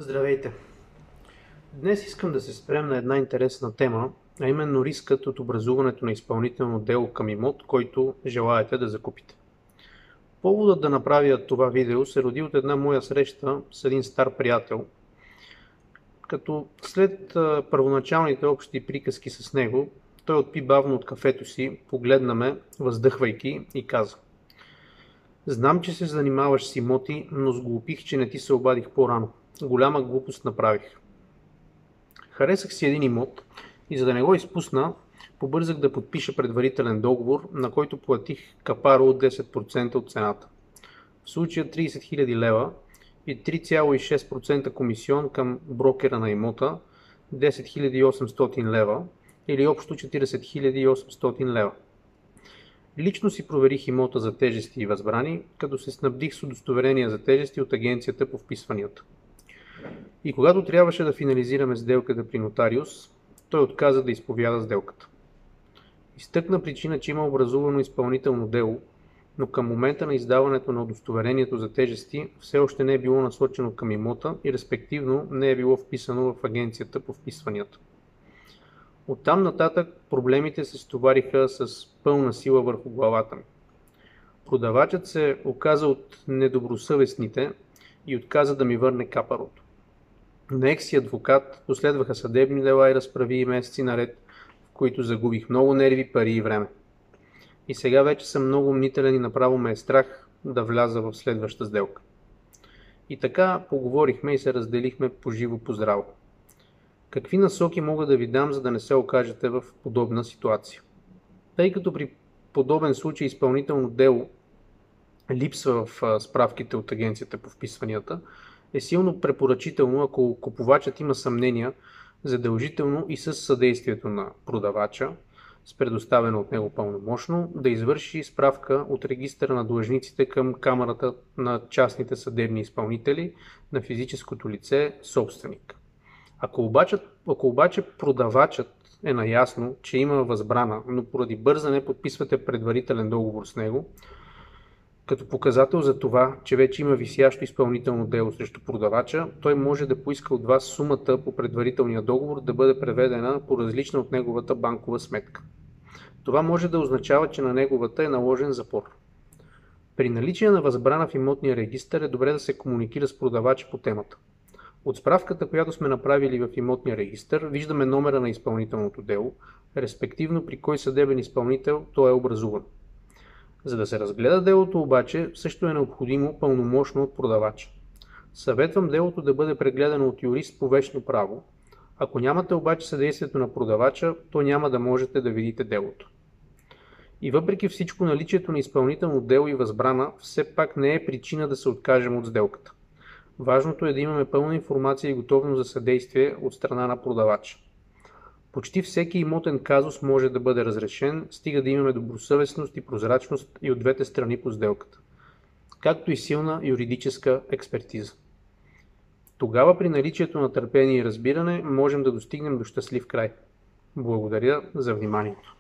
Здравейте! Днес искам да се спрем на една интересна тема, а именно рискът от образуването на изпълнително дело към имот, който желаете да закупите. Поводът да направя това видео се роди от една моя среща с един стар приятел, като след първоначалните общи приказки с него, той отпи бавно от кафето си, погледна ме, въздъхвайки и каза: "Знам, че се занимаваш с имоти, но сглупих, че не ти се обадих по-рано. Голяма глупост направих. Харесах си един имот и за да не го изпусна, побързах да подпиша предварителен договор, на който платих капаро от 10% от цената. В случая 30 000 лева и 3,6% комисион към брокера на имота, 10 800 лева или общо 40 800 лева. Лично си проверих имота за тежести и възбрани, като се снабдих с удостоверение за тежести от агенцията по вписванията. И когато трябваше да финализираме сделката при нотариус, той отказа да изповяда сделката. Изтъкна причина, че има образувано изпълнително дело, но към момента на издаването на удостоверението за тежести все още не е било насочено към имота и респективно не е било вписано в агенцията по вписванията. Оттам нататък проблемите се стовариха с пълна сила върху главата ми. Продавачът се оказа от недобросъвестните и отказа да ми върне капарото. На екс и адвокат последваха съдебни дела и разправи и месеци наред, в които загубих много нерви, пари и време. И сега вече съм много мнителен и направо ме е страх да вляза в следваща сделка. И така поговорихме и се разделихме по живо по здраво. Какви насоки мога да ви дам, за да не се окажете в подобна ситуация? Тъй като при подобен случай изпълнително дело липсва в справките от агенцията по вписванията, е силно препоръчително, ако купувачът има съмнения, задължително и с съдействието на продавача, с предоставено от него пълномощно, да извърши справка от регистъра на длъжниците към камарата на частните съдебни изпълнители на физическото лице собственик. Ако обаче продавачът е наясно, че има възбрана, но поради бързане подписвате предварителен договор с него, като показател за това, че вече има висящо изпълнително дело срещу продавача, той може да поиска от вас сумата по предварителния договор да бъде преведена по различна от неговата банкова сметка. Това може да означава, че на неговата е наложен запор. При наличие на възбрана в имотния регистър е добре да се комуникира с продавача по темата. От справката, която сме направили в имотния регистър, виждаме номера на изпълнителното дело, респективно при кой съдебен изпълнител то е образувано. За да се разгледа делото обаче, също е необходимо пълномощно от продавача. Съветвам делото да бъде прегледано от юрист по вещно право. Ако нямате обаче съдействието на продавача, то няма да можете да видите делото. И въпреки всичко, наличието на изпълнително дело и възбрана все пак не е причина да се откажем от сделката. Важното е да имаме пълна информация и готовност за съдействие от страна на продавача. Почти всеки имотен казус може да бъде разрешен, стига да имаме добросъвестност и прозрачност и от двете страни по сделката, както и силна юридическа експертиза. Тогава при наличието на търпение и разбиране можем да достигнем до щастлив край. Благодаря за вниманието.